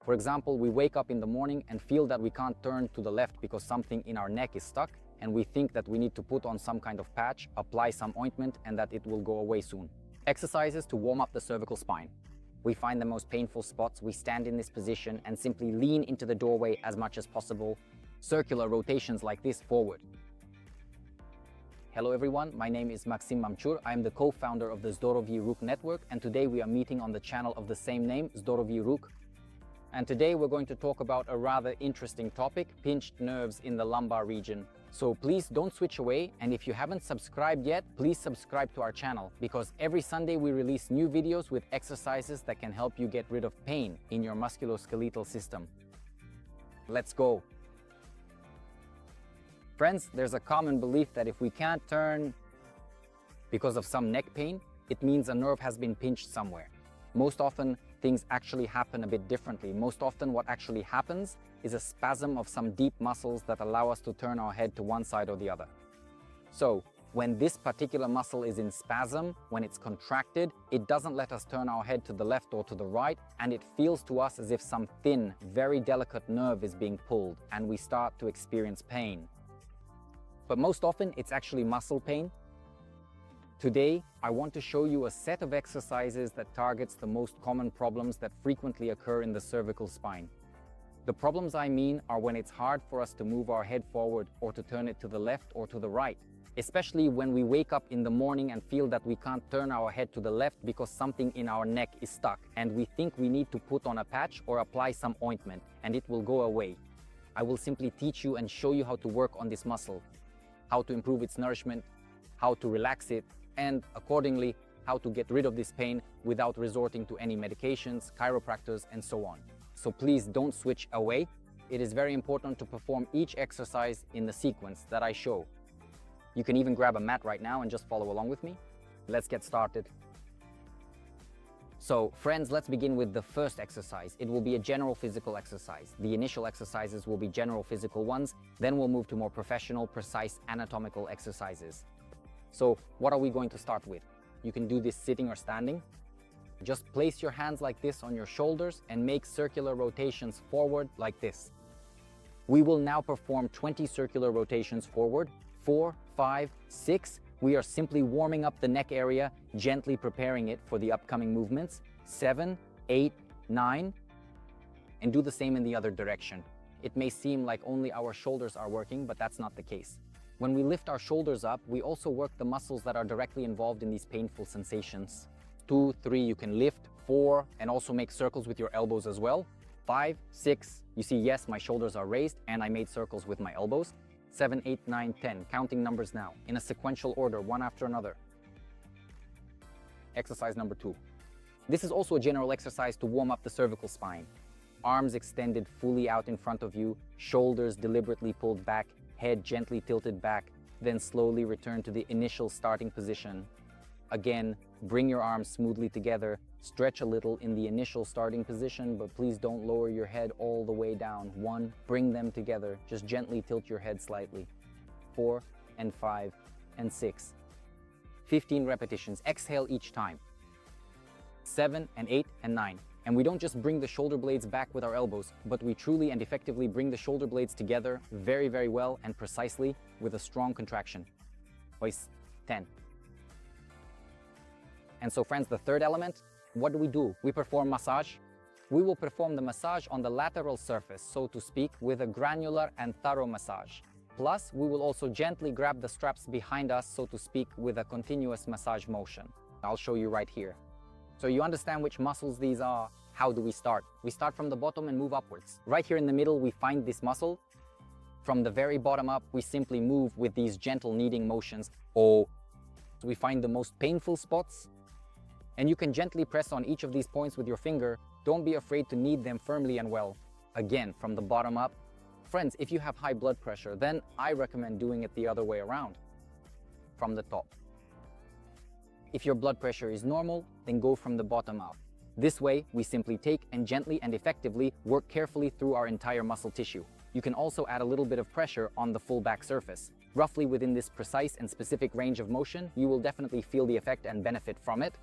For example, we wake up in the morning and feel that we can't turn to the left because something in our neck is stuck, and we think that we need to put on some kind of patch, apply some ointment, and that it will go away soon. Exercises to warm up the cervical spine. We find the most painful spots, we stand in this position and simply lean into the doorway as much as possible. Circular rotations like this forward. Hello everyone, my name is Maxim Mamchur. I am the co-founder of the Zdorovi Ruk network, and today we are meeting on the channel of the same name, Zdorovi Ruk. And today we're going to talk about a rather interesting topic, pinched nerves in the lumbar region. So please don't switch away, and if you haven't subscribed yet, please subscribe to our channel, because every Sunday we release new videos with exercises that can help you get rid of pain in your musculoskeletal system. Let's go. Friends, there's a common belief that if we can't turn because of some neck pain, it means a nerve has been pinched somewhere. Most often, things actually happen a bit differently. Most often what actually happens is a spasm of some deep muscles that allow us to turn our head to one side or the other. So, when this particular muscle is in spasm, when it's contracted, it doesn't let us turn our head to the left or to the right, and it feels to us as if some thin, very delicate nerve is being pulled, and we start to experience pain. But most often, it's actually muscle pain. Today, I want to show you a set of exercises that targets the most common problems that frequently occur in the cervical spine. The problems I mean are when it's hard for us to move our head forward or to turn it to the left or to the right, especially when we wake up in the morning and feel that we can't turn our head to the left because something in our neck is stuck, and we think we need to put on a patch or apply some ointment, and it will go away. I will simply teach you and show you how to work on this muscle, how to improve its nourishment, how to relax it, and accordingly, how to get rid of this pain without resorting to any medications, chiropractors, and so on. So please don't switch away. It is very important to perform each exercise in the sequence that I show. You can even grab a mat right now and just follow along with me. Let's get started. So friends, let's begin with the first exercise. It will be a general physical exercise. The initial exercises will be general physical ones, then we'll move to more professional, precise anatomical exercises. So what are we going to start with? You can do this sitting or standing. Just place your hands like this on your shoulders and make circular rotations forward like this. We will now perform 20 circular rotations forward. 4, 5, 6. We are simply warming up the neck area, gently preparing it for the upcoming movements. 7, 8, 9. And do the same in the other direction. It may seem like only our shoulders are working, but that's not the case. When we lift our shoulders up, we also work the muscles that are directly involved in these painful sensations. 2, 3, you can lift. 4, and also make circles with your elbows as well. 5, 6, you see, yes, my shoulders are raised and I made circles with my elbows. 7, 8, 9, 10, counting numbers now, in a sequential order, one after another. Exercise number 2. This is also a general exercise to warm up the cervical spine. Arms extended fully out in front of you, shoulders deliberately pulled back, head gently tilted back, then slowly return to the initial starting position. Again, bring your arms smoothly together, stretch a little in the initial starting position, but please don't lower your head all the way down. 1, bring them together, just gently tilt your head slightly. 4 and 5 and 6. 15 repetitions, exhale each time. 7 and 8 and 9. And we don't just bring the shoulder blades back with our elbows, but we truly and effectively bring the shoulder blades together very, very well and precisely with a strong contraction. Voice 10. And so friends, the third element, what do? We perform massage. We will perform the massage on the lateral surface, so to speak, with a granular and thorough massage. Plus, we will also gently grab the straps behind us, so to speak, with a continuous massage motion. I'll show you right here. So you understand which muscles these are. How do we start? We start from the bottom and move upwards. Right here in the middle, we find this muscle. From the very bottom up, we simply move with these gentle kneading motions. So we find the most painful spots, and you can gently press on each of these points with your finger. Don't be afraid to knead them firmly and well. Again, from the bottom up. Friends, if you have high blood pressure, then I recommend doing it the other way around, from the top. If your blood pressure is normal, then go from the bottom up. This way, we simply take and gently and effectively work carefully through our entire muscle tissue. You can also add a little bit of pressure on the full back surface. Roughly within this precise and specific range of motion, you will definitely feel the effect and benefit from it.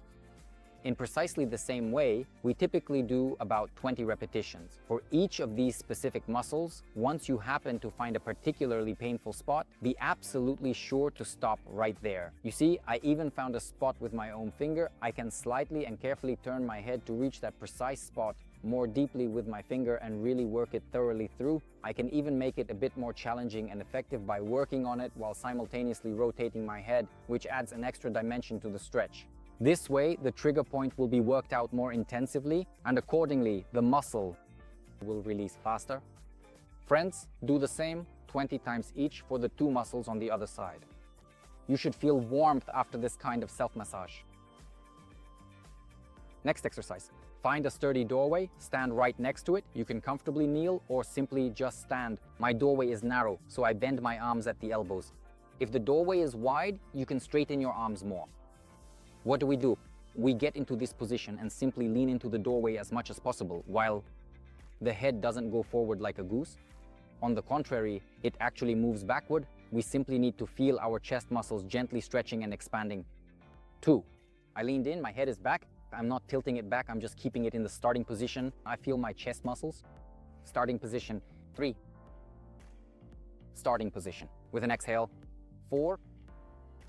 In precisely the same way, we typically do about 20 repetitions. For each of these specific muscles, once you happen to find a particularly painful spot, be absolutely sure to stop right there. You see, I even found a spot with my own finger. I can slightly and carefully turn my head to reach that precise spot more deeply with my finger and really work it thoroughly through. I can even make it a bit more challenging and effective by working on it while simultaneously rotating my head, which adds an extra dimension to the stretch. This way, the trigger point will be worked out more intensively, and accordingly, the muscle will release faster. Friends, do the same 20 times each for the two muscles on the other side. You should feel warmth after this kind of self-massage. Next exercise. Find a sturdy doorway, stand right next to it. You can comfortably kneel or simply just stand. My doorway is narrow, so I bend my arms at the elbows. If the doorway is wide, you can straighten your arms more. What do? We get into this position and simply lean into the doorway as much as possible, while the head doesn't go forward like a goose. On the contrary, it actually moves backward. We simply need to feel our chest muscles gently stretching and expanding. 2. I leaned in, my head is back. I'm not tilting it back, I'm just keeping it in the starting position. I feel my chest muscles. Starting position. 3. Starting position. With an exhale. 4.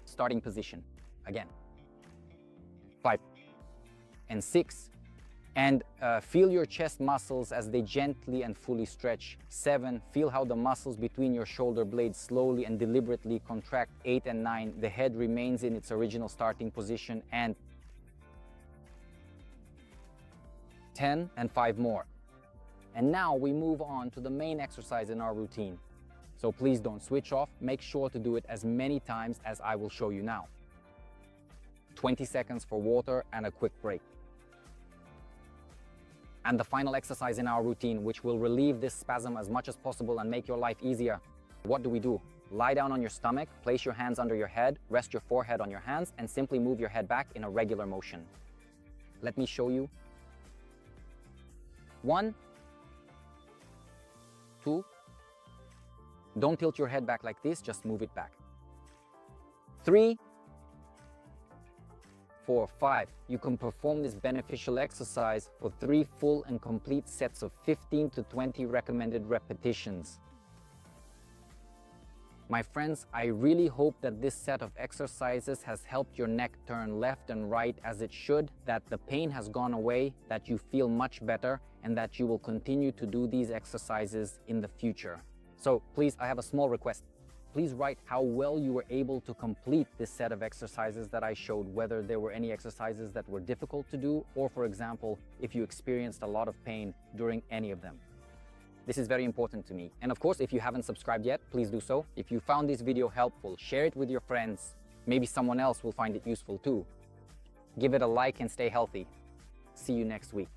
Starting position. Again. 5 and 6, and feel your chest muscles as they gently and fully stretch. 7, feel how the muscles between your shoulder blades slowly and deliberately contract. 8 and 9, the head remains in its original starting position. And 10 and 5 more. And now we move on to the main exercise in our routine. So please don't switch off. Make sure to do it as many times as I will show you now. 20 seconds for water and a quick break. And the final exercise in our routine, which will relieve this spasm as much as possible and make your life easier. What do? Lie down on your stomach, place your hands under your head, rest your forehead on your hands, and simply move your head back in a regular motion. Let me show you. 1, 2. Don't tilt your head back like this, just move it back. 3, 4, 5. You can perform this beneficial exercise for 3 full and complete sets of 15 to 20 recommended repetitions. My friends, I really hope that this set of exercises has helped your neck turn left and right as it should, that the pain has gone away, that you feel much better, and that you will continue to do these exercises in the future. So please, I have a small request. Please write how well you were able to complete this set of exercises that I showed, whether there were any exercises that were difficult to do, or for example, if you experienced a lot of pain during any of them. This is very important to me. And of course, if you haven't subscribed yet, please do so. If you found this video helpful, share it with your friends. Maybe someone else will find it useful too. Give it a like and stay healthy. See you next week.